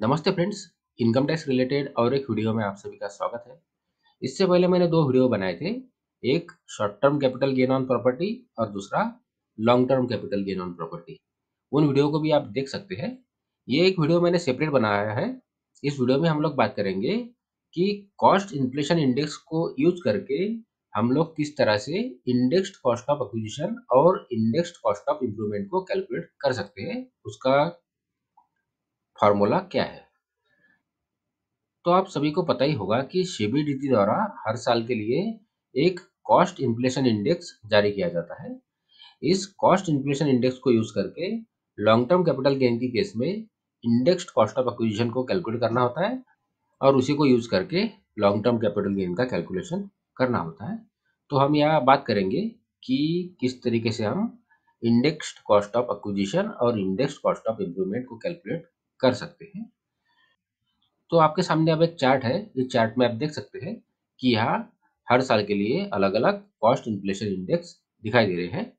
नमस्ते friends. Income tax related और एक वीडियो में आप सभी का स्वागत है। इससे पहले मैंने दो वीडियो बनाए थे, एक short term capital gain on property और दूसरा long term capital gain on property. उन वीडियो को भी आप देख सकते हैं। ये एक वीडियो मैंने सेपरेट बनाया है। इस वीडियो में हम लोग बात करेंगे कि कॉस्ट इन्फ्लेशन इंडेक्स को यूज करके हम लोग किस तरह से इंडेक्स्ड कॉस्ट ऑफ एक्विजिशन और इंडेक्स्ड कॉस्ट ऑफ इम्प्रूवमेंट को कैलकुलेट कर सकते हैं, उसका फॉर्मूला क्या है। तो आप सभी को पता ही होगा कि सीबीडीटी द्वारा हर साल के लिए एक कॉस्ट इन्फ्लेशन इंडेक्स जारी किया जाता है। इस कॉस्ट इन्फ्लेशन इंडेक्स को यूज करके लॉन्ग टर्म कैपिटल गेन की केस में इंडेक्स्ड कॉस्ट ऑफ एक्विजिशन को कैलकुलेट करना होता है और उसी को यूज करके लॉन्ग टर्म कैपिटल गेन का कैलकुलेशन करना होता है। तो हम यहाँ बात करेंगे कि किस तरीके से हम इंडेक्स्ड कॉस्ट ऑफ एक्विजिशन और इंडेक्स्ड कॉस्ट ऑफ इम्प्रूवमेंट को कैलकुलेट कर सकते हैं। तो आपके सामने अब एक चार्ट है। इस चार्ट में आप देख सकते हैं कि यहाँ हर साल के लिए अलग अलग कॉस्ट इन्फ्लेशन इंडेक्स दिखाई दे रहे हैं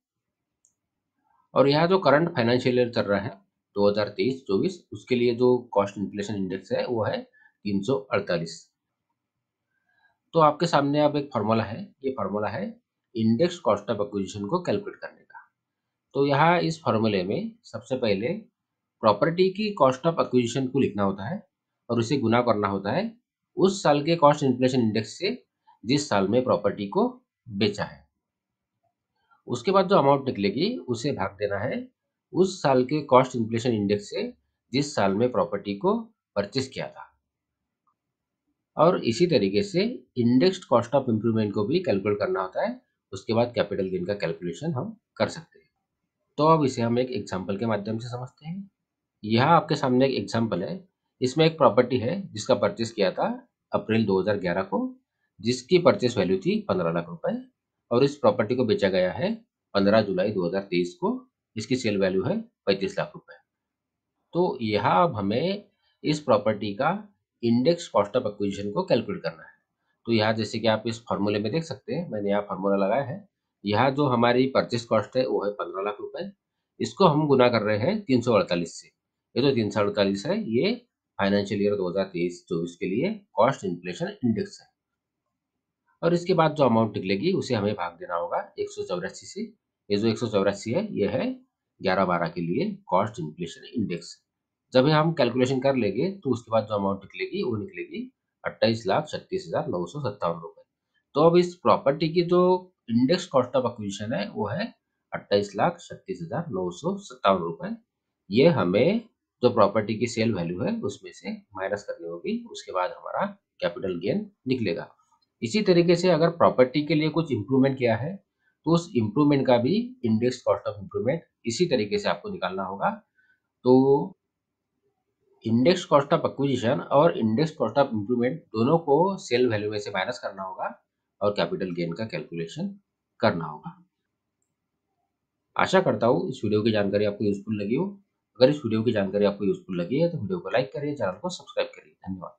और यहाँ जो करंट फाइनेंशियल ईयर चल रहा है 2023-24, उसके लिए जो कॉस्ट इन्फ्लेशन इंडेक्स है वो है 348। तो आपके सामने अब एक फार्मूला है। ये फार्मूला है इंडेक्स कॉस्ट ऑफ एक्विजिशन को कैलकुलेट करने का। तो यहाँ इस फार्मूले में सबसे पहले प्रॉपर्टी की कॉस्ट ऑफ एक्विजिशन को लिखना होता है और उसे गुना करना होता है उस साल के कॉस्ट इन्फ्लेशन इंडेक्स से जिस साल में प्रॉपर्टी को बेचा है। उसके बाद जो अमाउंट निकलेगी उसे भाग देना है उस साल के कॉस्ट इन्फ्लेशन इंडेक्स से जिस साल में प्रॉपर्टी को परचेस किया था। और इसी तरीके से इंडेक्स्ड कॉस्ट ऑफ इम्प्रूवमेंट को भी कैलकुलेट करना होता है। उसके बाद कैपिटल गेन का कैलकुलेशन हम कर सकते हैं। तो अब इसे हम एक एग्जाम्पल के माध्यम से समझते हैं। यहाँ आपके सामने एक एग्जाम्पल है। इसमें एक प्रॉपर्टी है जिसका परचेस किया था अप्रैल 2011 को, जिसकी परचेस वैल्यू थी 15 लाख रुपए और इस प्रॉपर्टी को बेचा गया है 15 जुलाई 2023 को। इसकी सेल वैल्यू है 35 लाख रुपए। तो यहाँ अब हमें इस प्रॉपर्टी का इंडेक्स कॉस्ट ऑफ एक्विजिशन को कैलकुलेट करना है। तो यहाँ जैसे कि आप इस फॉर्मूले में देख सकते हैं, मैंने यहाँ फार्मूला लगाया है। यहाँ जो हमारी परचेस कॉस्ट है वो है 15 लाख रुपए। इसको हम गुना कर रहे हैं 348 से। ये जो 348 है ये फाइनेंशियल ईयर 2023-24 के लिए कॉस्ट इन्फ्लेशन इंडेक्स है। और इसके बाद जो अमाउंट निकलेगी उसे हमें भाग देना होगा 184 से। ये जो 184 है ये है 11-12 के लिए कॉस्ट इन्फ्लेशन इंडेक्स। जब ये हम कैलकुलेशन कर लेंगे तो उसके बाद जो अमाउंट निकलेगी वो निकलेगी 28,36,957 रुपए। तो अब इस प्रॉपर्टी की जो इंडेक्स कॉस्ट ऑफ एक्विजिशन है वो है 28,36,957 रुपए। ये हमें जो प्रॉपर्टी की सेल वैल्यू है उसमें से माइनस करनी होगी। उसके बाद हमारा कैपिटल गेन निकलेगा। इसी तरीके से अगर प्रॉपर्टी के लिए कुछ इम्प्रूवमेंट किया है तो उस इम्प्रूवमेंट का भी इंडेक्स कॉस्ट ऑफ इम्प्रूवमेंट इसी तरीके से आपको निकालना होगा। तो इंडेक्स कॉस्ट ऑफ एक्विजिशन और इंडेक्स कॉस्ट ऑफ इम्प्रूवमेंट दोनों को सेल वैल्यू में से माइनस करना होगा और कैपिटल गेन का कैलकुलेशन करना होगा। आशा करता हूँ इस वीडियो की जानकारी आपको यूजफुल लगी हो। अगर इस वीडियो की जानकारी आपको यूजफुल लगी है तो वीडियो को लाइक करिए, चैनल को सब्सक्राइब करिए। धन्यवाद।